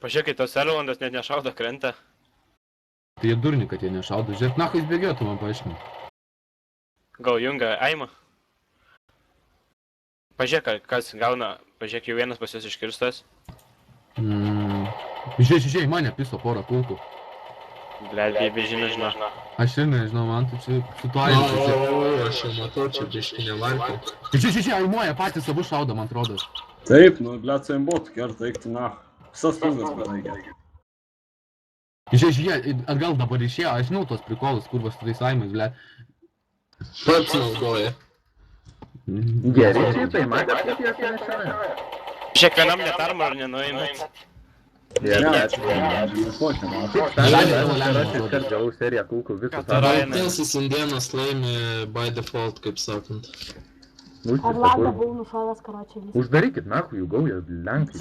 Pažiūrėk, tos Erlandas net nešaudo krenta. Tai jie durni, kad jie nešaudo. Žiūrėk, nahu jis bėgėjo, tu man paaiškink. Gal junga Aima? Pažiūrėk, kas gauna. Pažiūrėk, jau vienas pas jūs iškirstas. Žiūrėk, mane piso porą kulkų. Blet, bėžinė žino. Aš ir nežinau, man tai čia su tuo O, aišku. aš jau matau, čia biškinė varkė. Žiūrėk, aimuoja, patys abu šaudo, man atrodo. Taip, nu, blėt, su imbotu kerta, eik tu na. Visas kūgas padaigė. Žiūrėk, atgal dabar išėjo, aš žinau tos prikolus, kur vas su tais aimais, blėt. Pats naudoja. Geri šitai, matė, kaip jie nešavė. Šiek vienam net armor nenueina. Gavau seriją kulkų visą Baltasis indienas laimi by default, kaip sakant. Ar Vladą buvau nušovęs, karočią visą. Uždarykit, nahu, jų gauja, lenkai.